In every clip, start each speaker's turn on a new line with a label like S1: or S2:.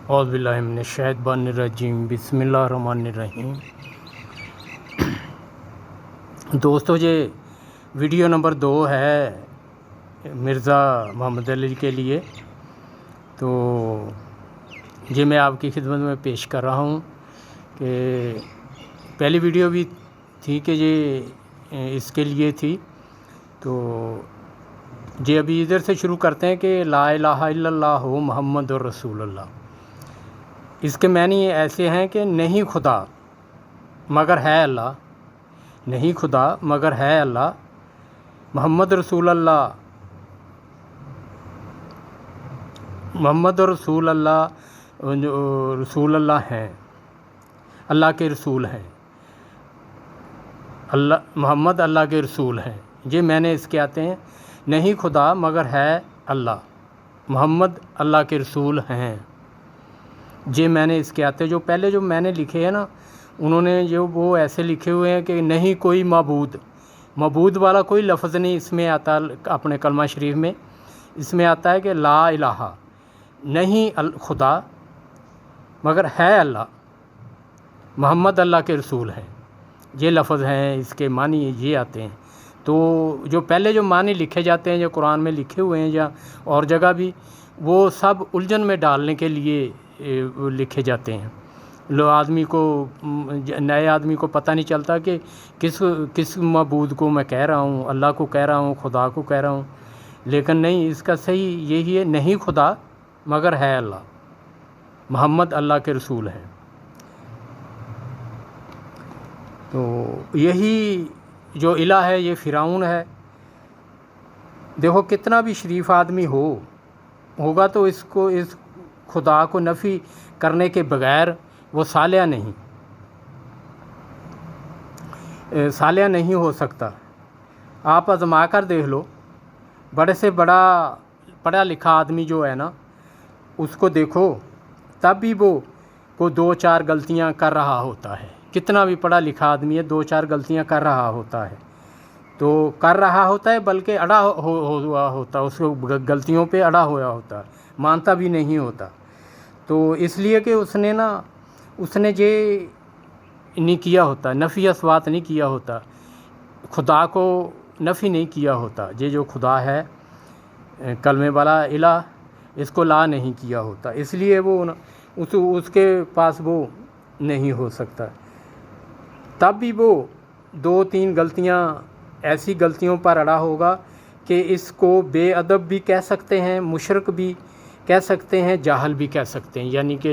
S1: اعوذ باللہ من الشیطان الرجیم بسم اللہ الرحمن الرحیم۔ دوستو یہ ویڈیو نمبر 2 ہے مرزا محمد علی کے لیے، تو یہ میں آپ کی خدمت میں پیش کر رہا ہوں کہ پہلی ویڈیو بھی تھی کہ یہ اس کے لیے تھی، تو یہ ابھی ادھر سے شروع کرتے ہیں کہ لا الہ الا اللہ محمد رسول اللہ۔ اس کے معنی ایسے ہیں کہ نہیں خدا مگر ہے اللہ، نہیں خدا مگر ہے اللہ، محمد رسول اللہ، محمد رسول اللہ، رسول اللہ ہیں، اللہ کے رسول ہیں، اللہ محمد اللہ کے رسول ہیں۔ یہ میں نے اس کے آتے ہیں نہیں خدا مگر ہے اللہ، محمد اللہ کے رسول ہیں۔ یہ میں نے اس کے آتے جو پہلے جو میں نے لکھے ہیں نا، انہوں نے جو وہ ایسے لکھے ہوئے ہیں کہ نہیں کوئی معبود والا کوئی لفظ نہیں اس میں آتا، اپنے کلمہ شریف میں اس میں آتا ہے کہ لا الہ، نہیں خدا مگر ہے اللہ، محمد اللہ کے رسول ہیں، یہ لفظ ہیں، اس کے معنی یہ آتے ہیں۔ تو جو پہلے جو معنی لکھے جاتے ہیں جو قرآن میں لکھے ہوئے ہیں یا اور جگہ بھی، وہ سب الجھن میں ڈالنے کے لیے لکھے جاتے ہیں۔ آدمی کو، نئے آدمی کو پتہ نہیں چلتا کہ کس معبود کو میں کہہ رہا ہوں، اللہ کو کہہ رہا ہوں، خدا کو کہہ رہا ہوں، لیکن نہیں، اس کا صحیح یہی ہے نہیں خدا مگر ہے اللہ، محمد اللہ کے رسول ہیں۔ تو یہی جو الہ ہے یہ فرعون ہے۔ دیکھو کتنا بھی شریف آدمی ہوگا تو اس خدا کو نفی کرنے کے بغیر وہ صالح نہیں ہو سکتا۔ آپ آزما کر دیکھ لو، بڑے سے بڑا پڑھا لکھا آدمی جو ہے نا، اس کو دیکھو تب بھی وہ کو 2-4 غلطیاں کر رہا ہوتا ہے۔ کتنا بھی پڑھا لکھا آدمی ہے 2-4 غلطیاں کر رہا ہوتا ہے، تو کر رہا ہوتا ہے بلکہ اڑا ہوا ہوتا ہے، اس کو غلطیوں پہ اڑا ہوا ہوتا ہے، مانتا بھی نہیں ہوتا۔ تو اس لیے کہ اس نے یہ نہیں کیا ہوتا، نفی اثبات نہیں کیا ہوتا، خدا کو نفی نہیں کیا ہوتا۔ یہ جو خدا ہے کلمے والا الہ، اس کو لا نہیں کیا ہوتا، اس لیے وہ اس کے پاس وہ نہیں ہو سکتا۔ تب بھی وہ 2-3 غلطیاں، ایسی غلطیوں پر اڑا ہوگا کہ اس کو بے ادب بھی کہہ سکتے ہیں، مشرک بھی کہہ سکتے ہیں، جاہل بھی کہہ سکتے ہیں، یعنی کہ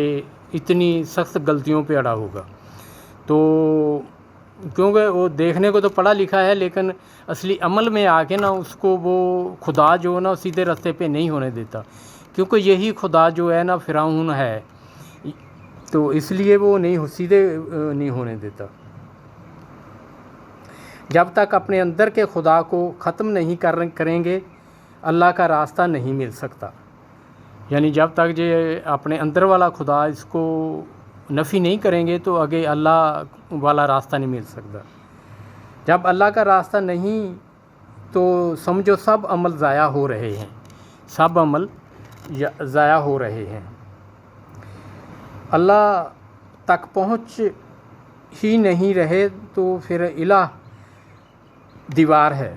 S1: اتنی سخت غلطیوں پہ اڑا ہوگا۔ تو کیونکہ وہ دیکھنے کو تو پڑھا لکھا ہے، لیکن اصلی عمل میں آ کے نا اس کو وہ خدا جو ہے نا سیدھے راستے پہ نہیں ہونے دیتا، کیونکہ یہی خدا جو ہے نا فرعون ہے، تو اس لیے وہ سیدھے نہیں ہونے دیتا۔ جب تک اپنے اندر کے خدا کو ختم نہیں کریں گے اللہ کا راستہ نہیں مل سکتا، یعنی جب تک یہ اپنے اندر والا خدا اس کو نفی نہیں کریں گے تو آگے اللہ والا راستہ نہیں مل سکتا۔ جب اللہ کا راستہ نہیں تو سمجھو سب عمل ضائع ہو رہے ہیں، سب عمل ضائع ہو رہے ہیں۔ اللہ تک پہنچ ہی نہیں رہے تو پھر الہ دیوار ہے،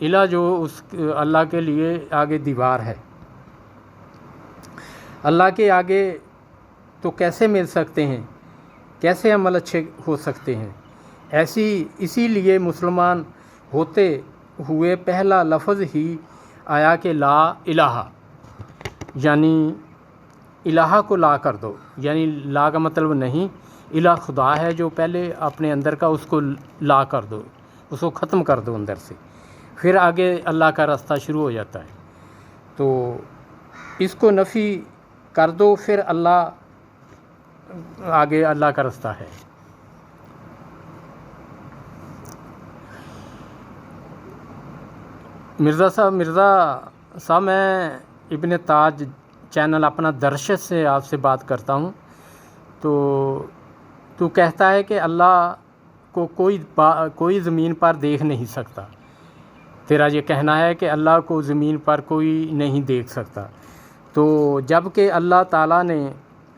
S1: الہ جو اس اللہ کے لیے آگے دیوار ہے۔ اللہ کے آگے تو کیسے مل سکتے ہیں، کیسے عمل اچھے ہو سکتے ہیں؟ اسی لیے مسلمان ہوتے ہوئے پہلا لفظ ہی آیا کہ لا الہ، یعنی الہ کو لا کر دو، یعنی لا کا مطلب نہیں، الہ خدا ہے جو پہلے اپنے اندر کا اس کو لا کر دو، اس کو ختم کر دو اندر سے، پھر آگے اللہ کا راستہ شروع ہو جاتا ہے۔ تو اس کو نفی کر دو، پھر اللہ آگے اللہ کا راستہ ہے۔ مرزا صاحب میں ابن تاج چینل اپنا درشت سے آپ سے بات کرتا ہوں، تو کہتا ہے کہ اللہ کو کوئی زمین پر دیکھ نہیں سکتا۔ تیرا یہ کہنا ہے کہ اللہ کو زمین پر کوئی نہیں دیکھ سکتا، تو جب کہ اللہ تعالیٰ نے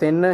S1: 3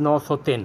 S1: 903,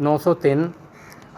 S1: 903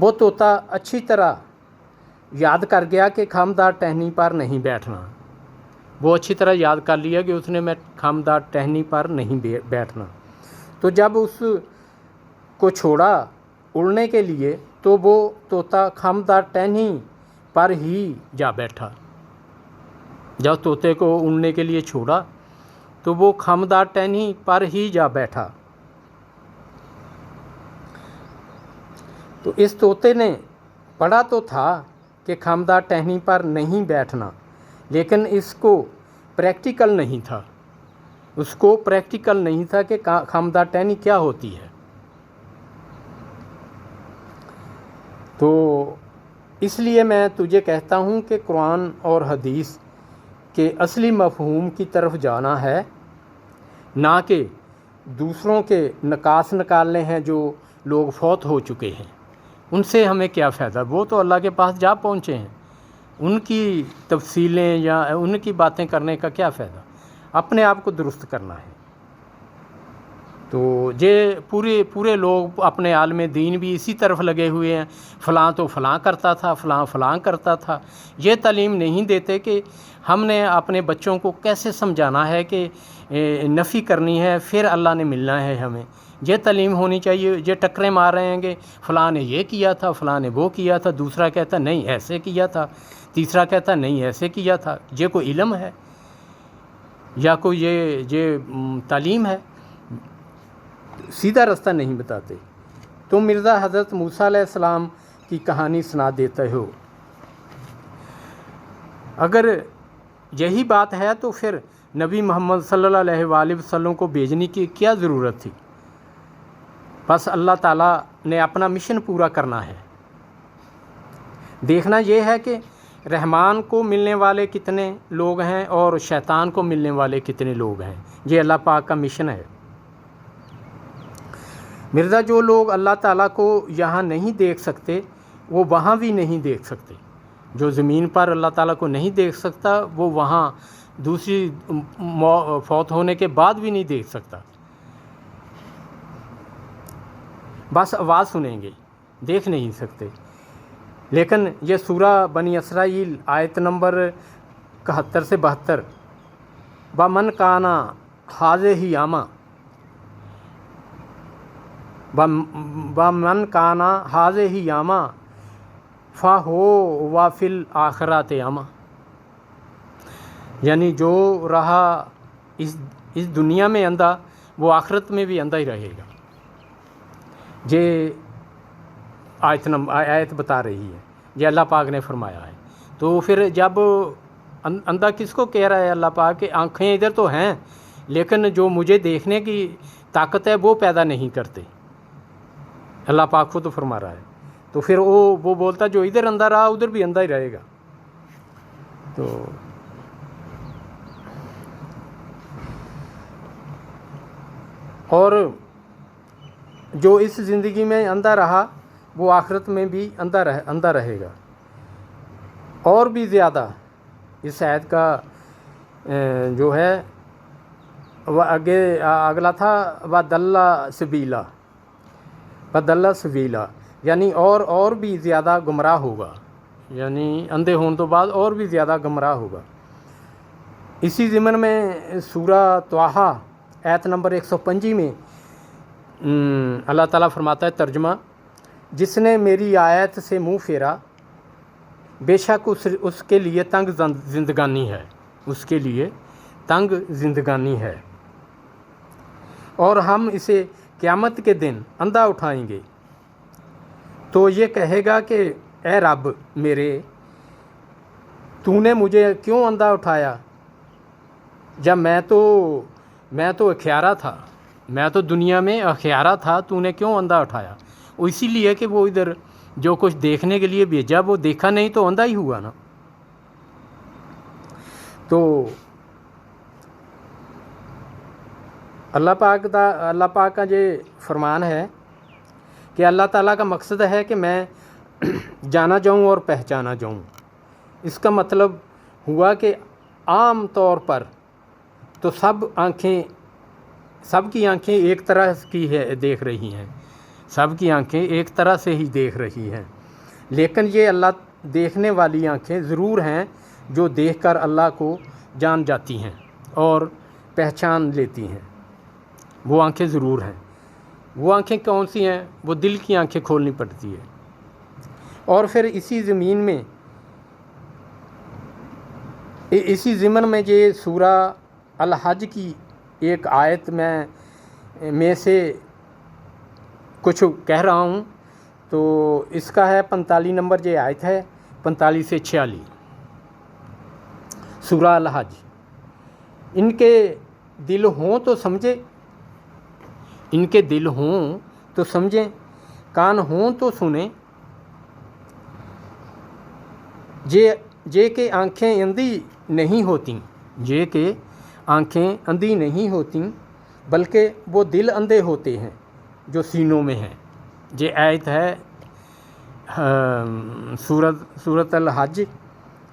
S1: وہ طوطا اچھی طرح یاد کر گیا کہ خامدار ٹہنی پر نہیں بیٹھنا، وہ اچھی طرح یاد کر لیا کہ اس نے میں خامدار ٹہنی پر نہیں بیٹھنا۔ تو جب اس کو چھوڑا اڑنے کے لیے تو وہ طوطا خامدار ٹہنی پر ہی جا بیٹھا۔ جب طوطے کو اڑنے کے لیے چھوڑا تو وہ خامدار ٹہنی پر ہی جا بیٹھا۔ تو اس طوطے نے پڑھا تو تھا کہ خامدار ٹہنی پر نہیں بیٹھنا، لیکن اس کو پریکٹیکل نہیں تھا، کہ خامدار ٹہنی کیا ہوتی ہے۔ تو اس لیے میں تجھے کہتا ہوں کہ قرآن اور حدیث کے اصلی مفہوم کی طرف جانا ہے، نہ کہ دوسروں کے نقاص نکالنے ہیں جو لوگ فوت ہو چکے ہیں۔ ان سے ہمیں کیا فائدہ، وہ تو اللہ کے پاس جا پہنچے ہیں، ان کی تفصیلیں یا ان کی باتیں کرنے کا کیا فائدہ، اپنے آپ کو درست کرنا ہے۔ تو یہ پورے لوگ اپنے عالم دین بھی اسی طرف لگے ہوئے ہیں، فلاں تو فلاں کرتا تھا، فلاں کرتا تھا۔ یہ تعلیم نہیں دیتے کہ ہم نے اپنے بچوں کو کیسے سمجھانا ہے کہ نفی کرنی ہے، پھر اللہ نے ملنا ہے ہمیں۔ یہ تعلیم ہونی چاہیے۔ یہ ٹکریں مار رہے ہیں کہ فلاں نے یہ کیا تھا، فلاں نے وہ کیا تھا، دوسرا کہتا نہیں ایسے کیا تھا، تیسرا کہتا نہیں ایسے کیا تھا۔ یہ کوئی علم ہے یا کوئی یہ تعلیم ہے؟ سیدھا راستہ نہیں بتاتے۔ تم مرزا حضرت موسیٰ علیہ السلام کی کہانی سنا دیتے ہو۔ اگر یہی بات ہے تو پھر نبی محمد صلی اللہ علیہ وآلہ وسلم کو بھیجنے کی کیا ضرورت تھی؟ بس اللہ تعالیٰ نے اپنا مشن پورا کرنا ہے۔ دیکھنا یہ ہے کہ رحمان کو ملنے والے کتنے لوگ ہیں اور شیطان کو ملنے والے کتنے لوگ ہیں۔ یہ اللہ پاک کا مشن ہے۔ مرزا جو لوگ اللہ تعالیٰ کو یہاں نہیں دیکھ سکتے وہ وہاں بھی نہیں دیکھ سکتے۔ جو زمین پر اللہ تعالیٰ کو نہیں دیکھ سکتا وہ وہاں دوسری فوت ہونے کے بعد بھی نہیں دیکھ سکتا۔ بس آواز سنیں گے، دیکھ نہیں سکتے۔ لیکن یہ سورہ بنی اسرائیل آیت نمبر 71 سے 72، وَمَنْ كَانَ هَٰذِهِ أَعْمَىٰ وَمَنْ كَانَ هَٰذِهِ أَعْمَىٰ فَهُوَ فِي الْآخِرَةِ أَعْمَىٰ، یعنی جو رہا اس دنیا میں اندھا وہ آخرت میں بھی اندھا ہی رہے گا۔ یہ آیت بتا رہی ہے، یہ اللہ پاک نے فرمایا ہے۔ تو پھر جب اندھا کس کو کہہ رہا ہے اللہ پاک کہ آنکھیں ادھر تو ہیں لیکن جو مجھے دیکھنے کی طاقت ہے وہ پیدا نہیں کرتے، اللہ پاک خود فرما رہا ہے۔ تو پھر وہ بولتا جو ادھر اندھا رہا ادھر بھی اندھا ہی رہے گا۔ تو اور جو اس زندگی میں اندھا رہا وہ آخرت میں بھی اندھا رہے گا۔ اور بھی زیادہ اس آیت کا جو ہے وہ اگلا تھا وَدَلَّ سَبِیلًا، یعنی اور بھی زیادہ گمراہ ہوگا، یعنی اندھے ہونے تو بعد اور بھی زیادہ گمراہ ہوگا۔ اسی ضمن میں سورہ طٰہٰ آیت نمبر 125 میں اللہ تعالیٰ فرماتا ہے ترجمہ، جس نے میری آیت سے منہ پھیرا بے شک اس کے لیے تنگ زندگانی ہے، اس کے لیے تنگ زندگانی ہے، اور ہم اسے قیامت کے دن اندھا اٹھائیں گے تو یہ کہے گا کہ اے رب میرے، تو نے مجھے کیوں اندھا اٹھایا جب میں تو اخیارہ تھا، میں تو دنیا میں اخیارہ تھا، تو نے کیوں اندھا اٹھایا؟ وہ اسی لیے کہ وہ ادھر جو کچھ دیکھنے کے لیے بھیجا وہ دیکھا نہیں تو اندھا ہی ہوا نا۔ تو اللہ پاک کا یہ فرمان ہے کہ اللہ تعالیٰ کا مقصد ہے کہ میں جانا جاؤں اور پہچانا جاؤں۔ اس کا مطلب ہوا کہ عام طور پر تو سب کی آنکھیں ایک طرح کی ہے دیکھ رہی ہیں، سب کی آنکھیں ایک طرح سے ہی دیکھ رہی ہیں، لیکن یہ اللہ دیکھنے والی آنکھیں ضرور ہیں جو دیکھ کر اللہ کو جان جاتی ہیں اور پہچان لیتی ہیں۔ وہ آنکھیں ضرور ہیں۔ وہ آنکھیں کون سی ہیں؟ وہ دل کی آنکھیں کھولنی پڑتی ہے۔ اور پھر اسی ضمن میں یہ سورہ الحج کی ایک آیت میں سے کچھ کہہ رہا ہوں، تو اس کا ہے 45 نمبر یہ آیت ہے، 45 سے 46 سورہ الحج۔ ان کے دل ہوں تو سمجھے، ان کے دل ہوں تو سمجھیں، کان ہوں تو سنیں، جے کہ آنکھیں اندھی نہیں ہوتیں، جے کہ آنکھیں اندھی نہیں ہوتیں بلکہ وہ دل اندھے ہوتے ہیں جو سینوں میں ہیں۔ یہ آیت ہے سورۃ الحج،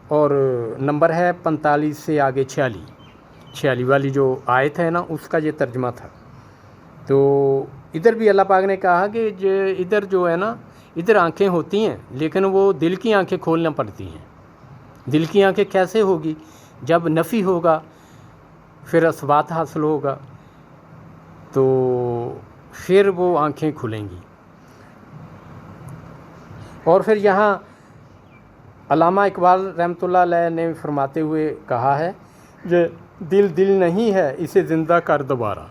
S1: اور نمبر ہے 45 سے آگے 46 والی جو آیت ہے نا، اس کا یہ ترجمہ تھا۔ تو ادھر بھی اللہ پاک نے کہا کہ ادھر جو ہے نا، ادھر آنکھیں ہوتی ہیں لیکن وہ دل کی آنکھیں کھولنا پڑتی ہیں۔ دل کی آنکھیں کیسے ہوگی؟ جب نفی ہوگا، پھر اثبات حاصل ہوگا، تو پھر وہ آنکھیں کھلیں گی۔ اور پھر یہاں علامہ اقبال رحمۃ اللہ علیہ نے فرماتے ہوئے کہا ہے کہ دل نہیں ہے اسے زندہ کر دوبارہ۔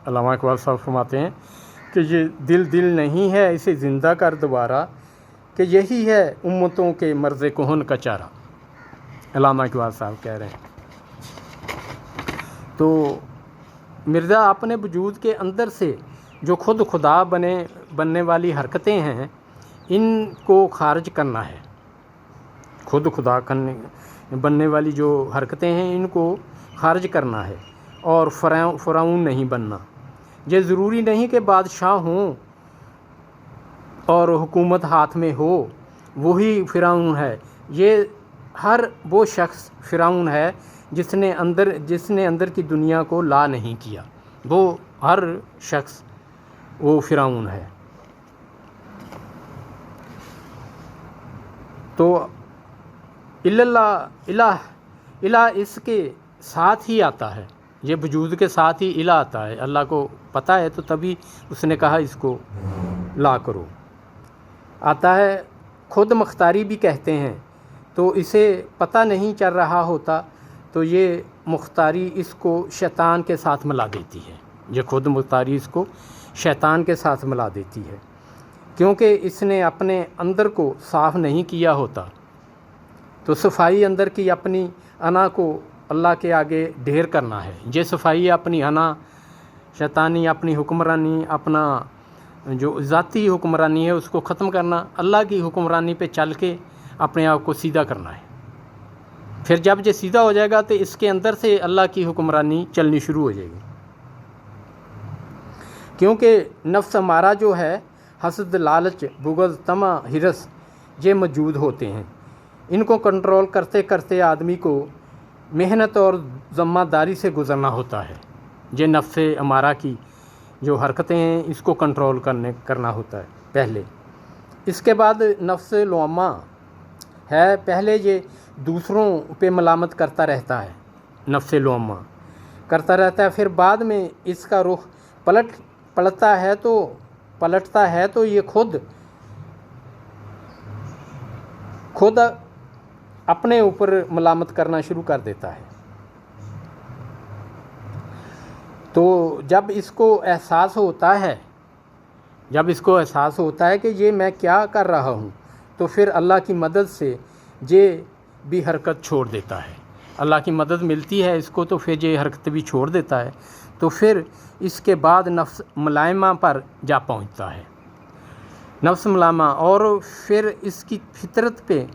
S1: علامہ اقبال صاحب فرماتے ہیں کہ یہ دل نہیں ہے اسے زندہ کر دوبارہ، کہ یہی ہے امتوں کے مرض کہن کا چارہ۔ علامہ اقبال صاحب کہہ رہے ہیں۔ تو مرزا اپنے وجود کے اندر سے جو خود خدا بننے والی حرکتیں ہیں، ان کو خارج کرنا ہے۔ خود خدا بننے والی جو حرکتیں ہیں ان کو خارج کرنا ہے، اور فرعون نہیں بننا۔ یہ ضروری نہیں کہ بادشاہ ہوں اور حکومت ہاتھ میں ہو وہی فرعون ہے۔ یہ ہر وہ شخص فرعون ہے جس نے اندر کی دنیا کو لا نہیں کیا، وہ ہر شخص وہ فرعون ہے۔ تو الہ اس کے ساتھ ہی آتا ہے، یہ وجود کے ساتھ ہی الہ آتا ہے۔ اللہ کو پتہ ہے تو تبھی اس نے کہا اس کو لا کرو۔ آتا ہے خود مختاری بھی کہتے ہیں، تو اسے پتہ نہیں چل رہا ہوتا تو یہ مختاری اس کو شیطان کے ساتھ ملا دیتی ہے۔ یہ خود مختاری اس کو شیطان کے ساتھ ملا دیتی ہے، کیونکہ اس نے اپنے اندر کو صاف نہیں کیا ہوتا۔ تو صفائی اندر کی اپنی انا کو اللہ کے آگے ڈھیر کرنا ہے۔ یہ صفائی اپنی انا، شیطانی اپنی حکمرانی، اپنا جو ذاتی حکمرانی ہے اس کو ختم کرنا، اللہ کی حکمرانی پہ چل کے اپنے آپ کو سیدھا کرنا ہے۔ پھر جب یہ سیدھا ہو جائے گا تو اس کے اندر سے اللہ کی حکمرانی چلنی شروع ہو جائے گی، کیونکہ نفس ہمارا جو ہے، حسد، لالچ، بغض، طمع، ہرس، یہ موجود ہوتے ہیں۔ ان کو کنٹرول کرتے کرتے آدمی کو محنت اور ذمہ داری سے گزرنا ہوتا ہے۔ یہ نفس ہمارا کی جو حرکتیں ہیں اس کو کنٹرول کرنا ہوتا ہے پہلے۔ اس کے بعد نفس لوامہ ہے، پہلے یہ دوسروں پہ ملامت کرتا رہتا ہے، نفس لوامہ کرتا رہتا ہے، پھر بعد میں اس کا رخ پلٹتا ہے تو یہ خود اپنے اوپر ملامت کرنا شروع کر دیتا ہے۔ تو جب اس کو احساس ہوتا ہے کہ یہ میں کیا کر رہا ہوں، تو پھر اللہ کی مدد سے یہ بھی حرکت چھوڑ دیتا ہے۔ اللہ کی مدد ملتی ہے اس کو تو پھر یہ حرکت بھی چھوڑ دیتا ہے۔ تو پھر اس کے بعد نفس ملائمہ پر جا پہنچتا ہے، نفس ملائمہ، اور پھر اس کی فطرت پہ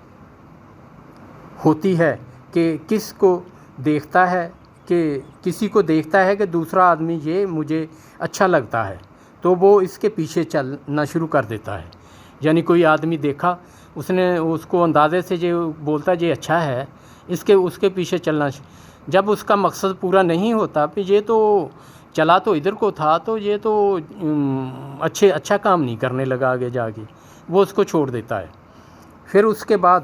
S1: ہوتی ہے کہ کسی کو دیکھتا ہے کہ دوسرا آدمی یہ مجھے اچھا لگتا ہے، تو وہ اس کے پیچھے چلنا شروع کر دیتا ہے۔ یعنی کوئی آدمی دیکھا، اس کو اندازے سے یہ بولتا یہ اچھا ہے، اس کے پیچھے چلنا، جب اس کا مقصد پورا نہیں ہوتا، پھر یہ تو چلا تو ادھر کو تھا، تو یہ تو اچھا کام نہیں کرنے لگا آگے جا کے، وہ اس کو چھوڑ دیتا ہے۔ پھر اس کے بعد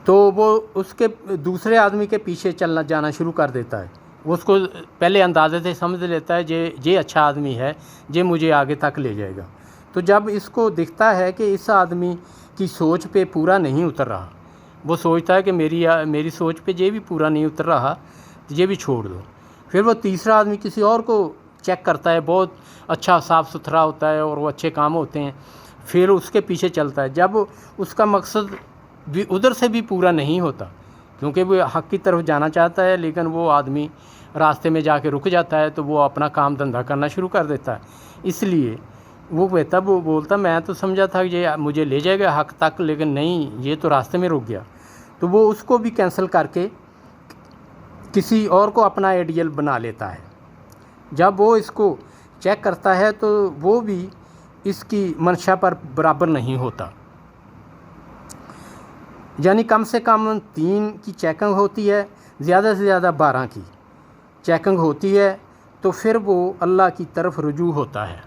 S1: تو وہ اس کے دوسرے آدمی کے پیچھے جانا شروع کر دیتا ہے۔ وہ اس کو پہلے اندازے سے سمجھ لیتا ہے یہ اچھا آدمی ہے، یہ مجھے آگے تک لے جائے گا۔ تو جب اس کو دکھتا ہے کہ اس آدمی کی سوچ پہ پورا نہیں اتر رہا، وہ سوچتا ہے کہ میری سوچ پہ یہ بھی پورا نہیں اتر رہا، یہ بھی چھوڑ دو۔ پھر وہ تیسرا آدمی کسی اور کو چیک کرتا ہے، بہت اچھا صاف ستھرا ہوتا ہے اور وہ اچھے کام ہوتے ہیں، پھر اس کے پیچھے چلتا ہے۔ جب اس کا مقصد بھی ادھر سے بھی پورا نہیں ہوتا، کیونکہ وہ حق کی طرف جانا چاہتا ہے، لیکن وہ آدمی راستے میں جا کے رک جاتا ہے، تو وہ اپنا کام دھندا کرنا شروع کر دیتا ہے۔ اس لیے وہ بولتا میں تو سمجھا تھا کہ یہ مجھے لے جائے گا حق تک، لیکن نہیں، یہ تو راستے میں رک گیا۔ تو وہ اس کو بھی کینسل کر کے کسی اور کو اپنا آئیڈیل بنا لیتا ہے۔ جب وہ اس کو چیک کرتا ہے تو وہ بھی اس کی منشا پر برابر نہیں ہوتا، یعنی کم سے کم 3 کی چیکنگ ہوتی ہے، زیادہ سے زیادہ 12 کی چیکنگ ہوتی ہے، تو پھر وہ اللہ کی طرف رجوع ہوتا ہے۔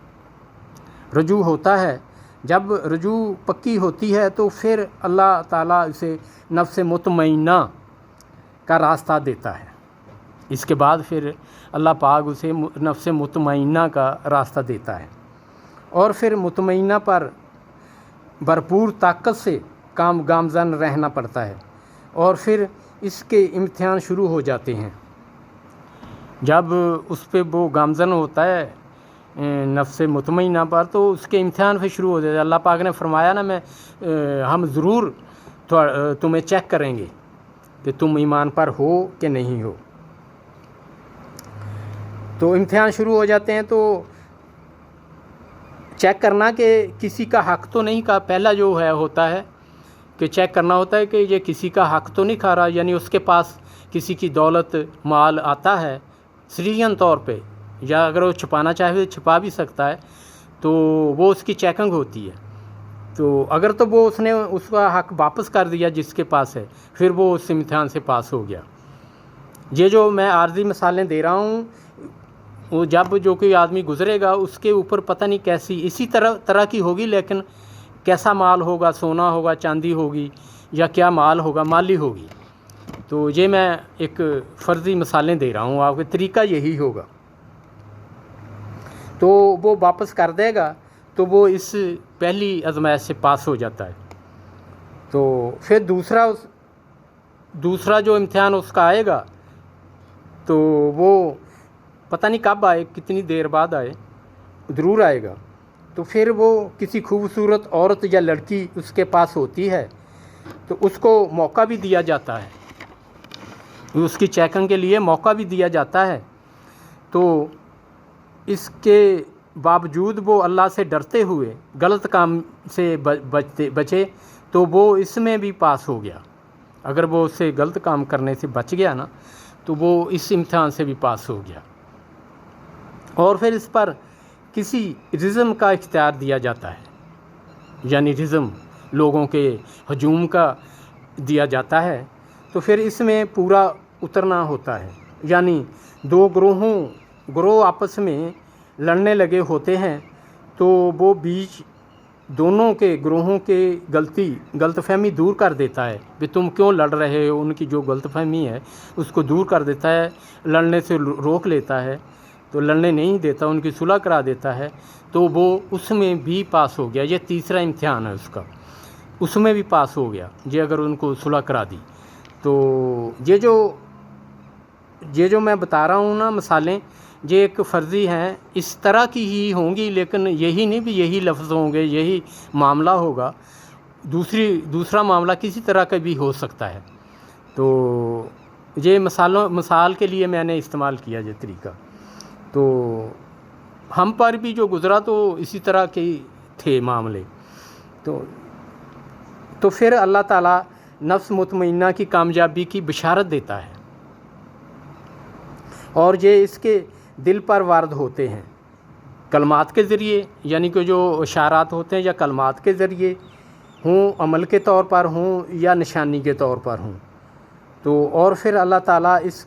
S1: جب رجوع پکی ہوتی ہے تو پھر اللہ تعالیٰ اسے نفس مطمئنہ کا راستہ دیتا ہے۔ اس کے بعد پھر اللہ پاک اسے نفس مطمئنہ کا راستہ دیتا ہے، اور پھر مطمئنہ پر بھرپور طاقت سے گامزن رہنا پڑتا ہے، اور پھر اس کے امتحان شروع ہو جاتے ہیں۔ جب اس پہ وہ گامزن ہوتا ہے نفس مطمئنہ پر، تو اس کے امتحان پھر شروع ہو جاتے ہیں۔ اللہ پاک نے فرمایا نا، ہم ضرور تمہیں چیک کریں گے کہ تم ایمان پر ہو کہ نہیں ہو۔ تو امتحان شروع ہو جاتے ہیں، تو چیک کرنا کہ کسی کا حق تو نہیں کا پہلا جو ہوتا ہے کہ چیک کرنا ہوتا ہے کہ یہ کسی کا حق تو نہیں کھا رہا، یعنی اس کے پاس کسی کی دولت مال آتا ہے سرین طور پہ، یا اگر وہ چھپانا چاہے تو چھپا بھی سکتا ہے، تو وہ اس کی چیکنگ ہوتی ہے۔ تو اگر تو وہ اس نے اس کا حق واپس کر دیا جس کے پاس ہے، پھر وہ اس امتحان سے پاس ہو گیا۔ یہ جو میں عارضی مثالیں دے رہا ہوں، وہ جب جو کوئی آدمی گزرے گا اس کے اوپر پتہ نہیں کیسی اسی طرح کی ہوگی، لیکن کیسا مال ہوگا، سونا ہوگا، چاندی ہوگی، یا کیا مال ہوگا، مالی ہوگی۔ تو یہ میں ایک فرضی مثالیں دے رہا ہوں، آپ کا طریقہ یہی ہوگا۔ تو وہ واپس کر دے گا تو وہ اس پہلی آزمائش سے پاس ہو جاتا ہے۔ تو پھر دوسرا جو امتحان اس کا آئے گا، تو وہ پتہ نہیں کب آئے، کتنی دیر بعد آئے، ضرور آئے گا۔ تو پھر وہ کسی خوبصورت عورت یا لڑکی اس کے پاس ہوتی ہے، تو اس کو موقع بھی دیا جاتا ہے، اس کی چیکنگ کے لیے موقع بھی دیا جاتا ہے۔ تو اس کے باوجود وہ اللہ سے ڈرتے ہوئے غلط کام سے بچے، تو وہ اس میں بھی پاس ہو گیا۔ اگر وہ اس سے غلط کام کرنے سے بچ گیا نا، تو وہ اس امتحان سے بھی پاس ہو گیا۔ اور پھر اس پر کسی رزم کا اختیار دیا جاتا ہے، یعنی رزم لوگوں کے ہجوم کا دیا جاتا ہے۔ تو پھر اس میں پورا اترنا ہوتا ہے، یعنی 2 گروہ آپس میں لڑنے لگے ہوتے ہیں، تو وہ بیچ دونوں کے گروہوں کے غلط فہمی دور کر دیتا ہے کہ تم کیوں لڑ رہے ہو، ان کی جو غلط فہمی ہے اس کو دور کر دیتا ہے، لڑنے سے روک لیتا ہے، تو لڑنے نہیں دیتا، ان کی صلح کرا دیتا ہے۔ تو وہ اس میں بھی پاس ہو گیا۔ یہ تیسرا امتحان ہے اس کا، اس میں بھی پاس ہو گیا یہ اگر ان کو صلح کرا دی۔ تو یہ جو میں بتا رہا ہوں نا مثالیں، یہ ایک فرضی ہیں، اس طرح کی ہی ہوں گی، لیکن یہی نہیں بھی یہی لفظ ہوں گے، یہی معاملہ ہوگا، دوسرا معاملہ کسی طرح کا بھی ہو سکتا ہے۔ تو یہ مثال کے لیے میں نے استعمال کیا یہ طریقہ۔ تو ہم پر بھی جو گزرا تو اسی طرح کے تھے معاملے۔ تو پھر اللہ تعالیٰ نفس مطمئنہ کی کامیابی کی بشارت دیتا ہے، اور یہ اس کے دل پر وارد ہوتے ہیں کلمات کے ذریعے، یعنی کہ جو اشارات ہوتے ہیں یا کلمات کے ذریعے ہوں، عمل کے طور پر ہوں یا نشانی کے طور پر ہوں۔ تو اور پھر اللہ تعالیٰ اس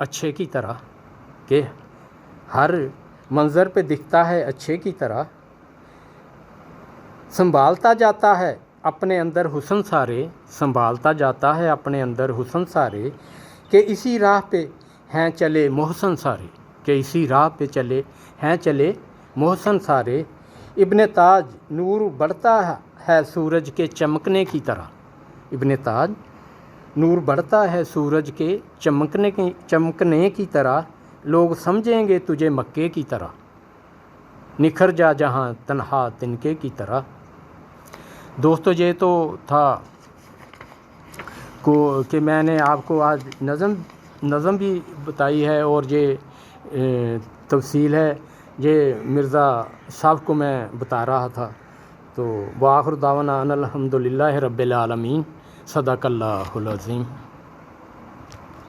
S1: اچھے کی طرح کہ ہر منظر پہ دکھتا ہے اچھے کی طرح، سنبھالتا جاتا ہے اپنے اندر حسن سارے، سنبھالتا جاتا ہے اپنے اندر حسن سارے، کہ اسی راہ پہ ہیں چلے محسن سارے، کہ اسی راہ پہ ہیں چلے محسن سارے۔ ابن تاج نور بڑھتا ہے سورج کے چمکنے کی طرح، ابن تاج نور بڑھتا ہے سورج کے چمکنے کی طرح، لوگ سمجھیں گے تجھے مکے کی طرح، نکھر جا جہاں تنہا تنکے کی طرح۔ دوستو یہ تو تھا کہ میں نے آپ کو آج نظم بھی بتائی ہے، اور یہ تفصیل ہے یہ مرزا صاحب کو میں بتا رہا تھا۔ تو وآخر دعوانا ان الحمدللہ رب العالمین، صدق اللہ العظیم۔